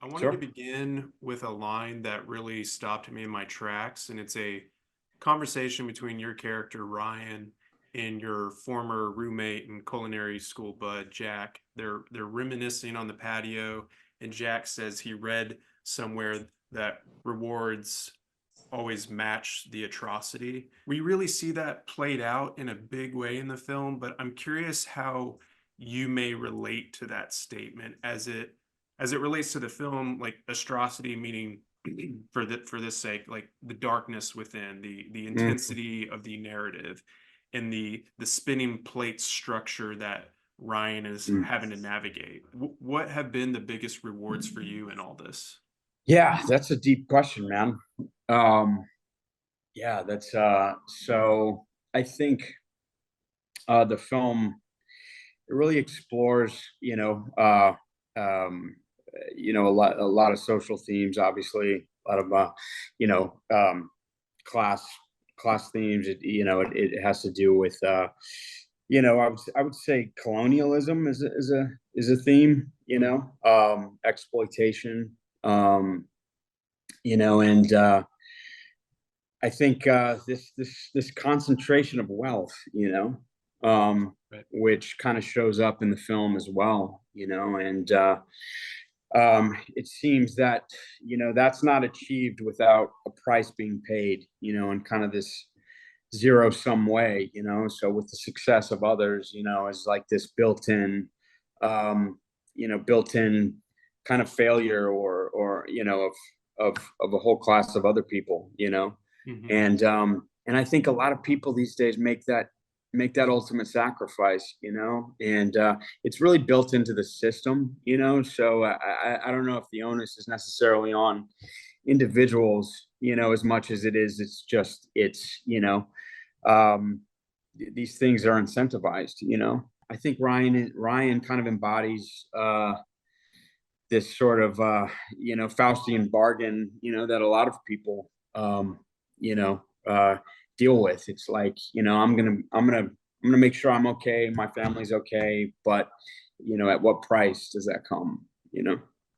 I wanted to Sure. begin with a line that really stopped me in my tracks, and it's a conversation between your character, Ryan, and your former roommate and culinary school bud, Jack. They're reminiscing on the patio, and Jack says he read somewhere that rewards always match the atrocity. We really see that played out in a big way in the film, but I'm curious how you may relate to that statement as it relates to the film, like atrocity meaning for this sake, like the darkness within, the Mm. intensity of the narrative, and the spinning plate structure that Ryan is Mm. having to navigate. What have been the biggest rewards for you in all this? Yeah, that's a deep question, man. Um, yeah, that's so I think the film it really explores, a lot of social themes, obviously, a lot of you know, class class themes. It has to do with I would say colonialism is a theme, exploitation, and I think this concentration of wealth, Right. which kind of shows up in the film as well, and it seems that that's not achieved without a price being paid, in kind of this zero sum way, so with the success of others, is like this um built in kind of failure or of a whole class of other people, Hmm. and I think a lot of people these days make that ultimate sacrifice, and it's really built into the system, so I don't know if the onus is necessarily on individuals, as much as um, these things are incentivized. I think Ryan kind of embodies this sort of Faustian bargain, that a lot of people you know deal with. It's like, I'm gonna make sure I'm okay, my family's okay, but at what price does that come?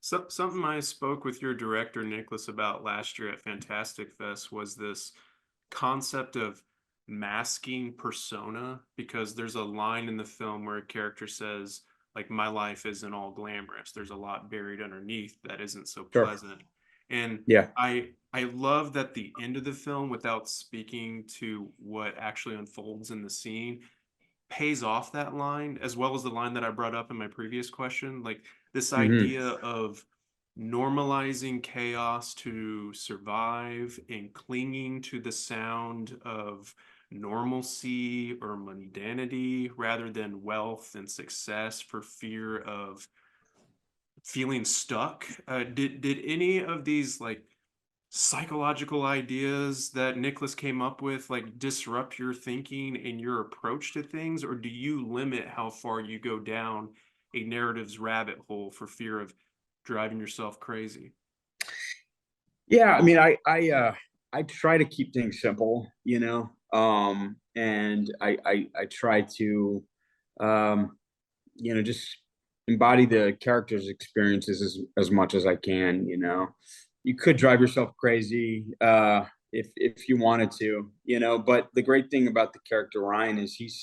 So, something I spoke with your director, Nicholas, about last year at Fantastic Fest was this concept of masking persona, because there's a line in the film where a character says, like, my life isn't all glamorous. There's a lot buried underneath that isn't so Sure. pleasant. And Yeah. I love that the end of the film, without speaking to what actually unfolds in the scene, pays off that line, as well as the line that I brought up in my previous question. Like this Hmm. idea of normalizing chaos to survive and clinging to the sound of normalcy or mundanity rather than wealth and success for fear of feeling stuck. Did any of these like psychological ideas that Nicholas came up with like disrupt your thinking and your approach to things, or do you limit how far you go down a narrative's rabbit hole for fear of driving yourself crazy? Yeah, I mean, I try to keep things simple, and I try to just embody the character's experiences as much as I can. You could drive yourself crazy if you wanted to, but the great thing about the character Ryan is he's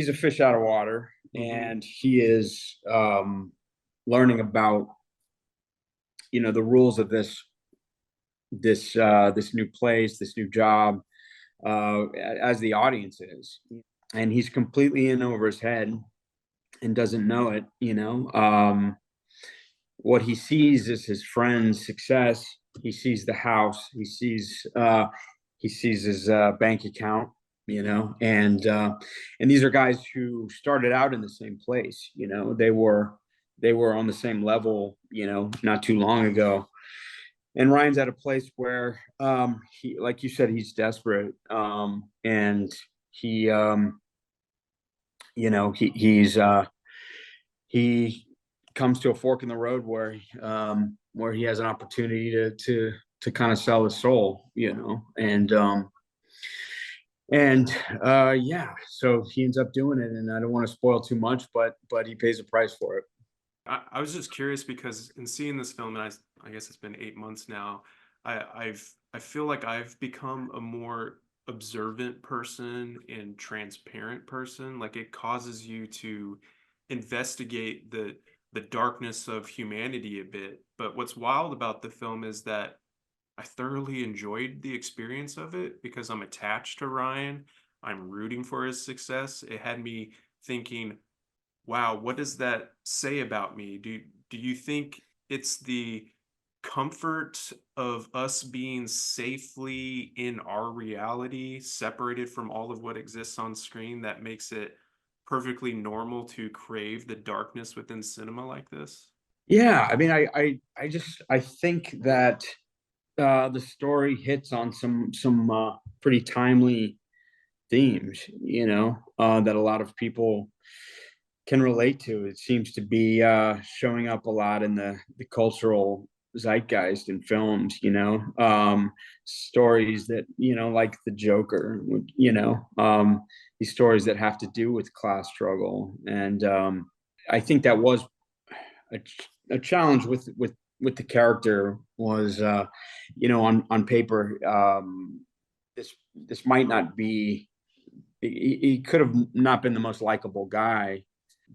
a fish out of water, Mm-hmm. and he is learning about the rules of this new place, this new job, as the audience is, and he's completely in over his head and doesn't know it. What he sees is his friend's success. He sees the house. He sees his bank account. And these are guys who started out in the same place. They were on the same level. Not too long ago. And Ryan's at a place where he, like you said, he's desperate, and he, he comes to a fork in the road where he has an opportunity to kind of sell his soul, and yeah, so he ends up doing it, and I don't want to spoil too much, but he pays a price for it. I was just curious because in seeing this film, and I guess it's been 8 months now, I feel like I've become a more observant person and transparent person. Like it causes you to investigate the darkness of humanity a bit. But what's wild about the film is that I thoroughly enjoyed the experience of it because I'm attached to Ryan. I'm rooting for his success. It had me thinking, wow, what does that say about me? Do you think it's the comfort of us being safely in our reality, separated from all of what exists on screen, that makes it perfectly normal to crave the darkness within cinema like this? Yeah, I mean, I think that the story hits on some pretty timely themes, that a lot of people can relate to. It seems to be showing up a lot in the cultural zeitgeist in films, stories that, like the Joker, these stories that have to do with class struggle. And I think that was a, a challenge with the character was, on paper, this might not be, he could have not been the most likable guy,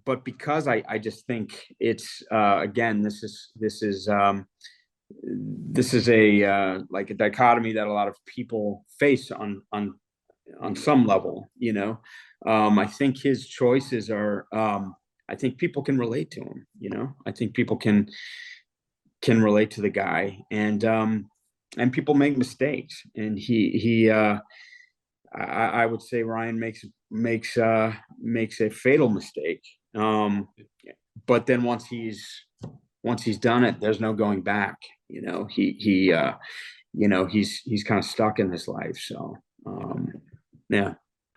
but because I just think it's again, this is a like a dichotomy that a lot of people face on some level. I think his choices are. I think people can relate to him. I think people can relate to the guy, and people make mistakes, and I would say Ryan makes a fatal mistake. Um, but then once he's done it, there's no going back. He's kind of stuck in this life. So Yeah. yeah.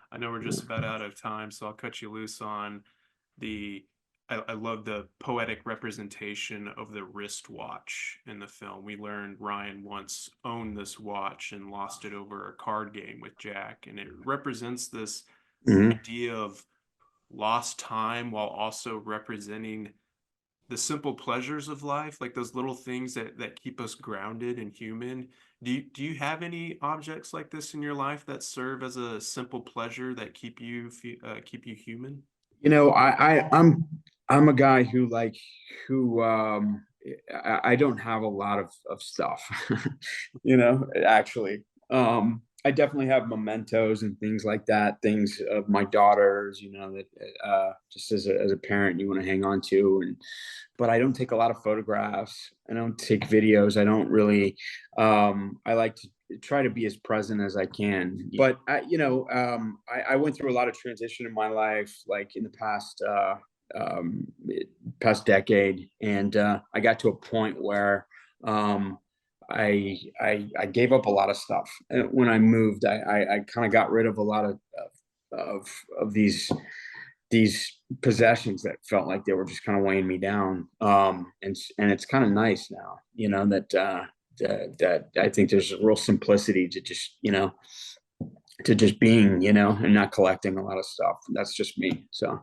I know we're just about out of time, so I'll cut you loose on the I love the poetic representation of the wristwatch in the film. We learned Ryan once owned this watch and lost it over a card game with Jack, and it represents this Mhm. idea of lost time while also representing the simple pleasures of life, like those little things that keep us grounded and human. Do you have any objects like this in your life that serve as a simple pleasure that keep you human? I'm a guy who I don't have a lot of stuff, actually. I definitely have mementos and things like that, things of my daughters, that just as a parent you want to hang on to. But I don't take a lot of photographs. I don't take videos. I don't really. I like to try to be as present as I can. But I went through a lot of transition in my life, like in the um, past decade, and I got to a point where um, I gave up a lot of stuff. When I moved, I kind of got rid of a lot of of these possessions that felt like they were just kind of weighing me down. And it's kind of nice now, that I think there's a real simplicity to just being, and not collecting a lot of stuff. That's just me. So